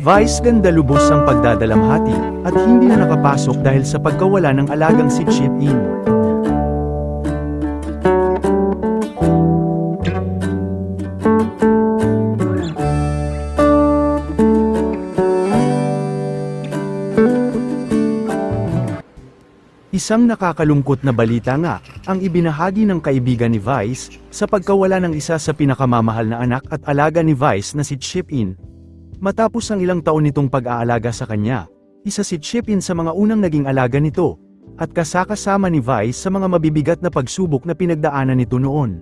Vice ganda lubos ang pagdadalamhati, at hindi na nakapasok dahil sa pagkawala ng alagang si Chip In. Isang nakakalungkot na balita nga, ang ibinahagi ng kaibigan ni Vice, sa pagkawala ng isa sa pinakamamahal na anak at alaga ni Vice na si Chip In. Matapos ang ilang taon nitong pag-aalaga sa kanya, isa si Chip In sa mga unang naging alaga nito, at kasama ni Vice sa mga mabibigat na pagsubok na pinagdaanan nito noon.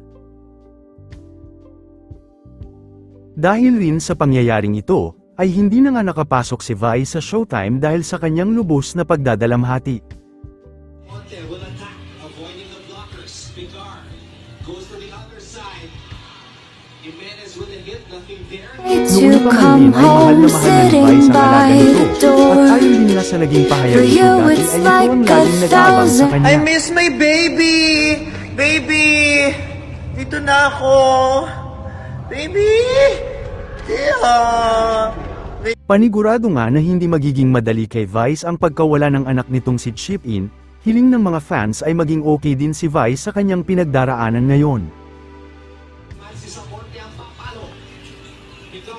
Dahil rin sa pangyayaring ito, ay hindi na nga nakapasok si Vice sa Showtime dahil sa kanyang lubos na pagdadalamhati. Monte will attack, avoiding the blockers. Picar goes to the other side. Jimenez with a hit, nothing there. Noong pa man din ay mahal na mahal na ni Vice ang alaga nito, at ayon din nga sa naging pahayag nito dati ay ito ang laging nag-aabang sa kanya. I miss my baby! Baby! Dito na ako! Baby! Yeah! Panigurado nga na hindi magiging madali kay Vice ang pagkawala ng anak nitong si Chip In. Hiling ng mga fans ay maging okay din si Vice sa kanyang pinagdaraanan ngayon. Si Saporte ang papalo. Picar.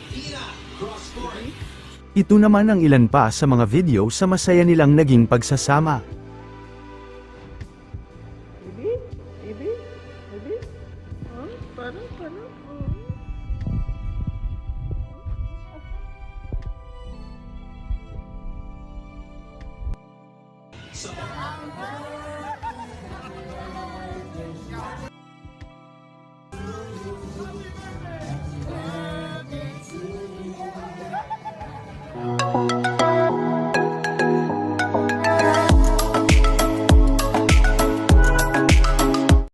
Pina. Cross court. Ito naman ang ilan pa sa mga video sa masaya nilang naging pagsasama. So,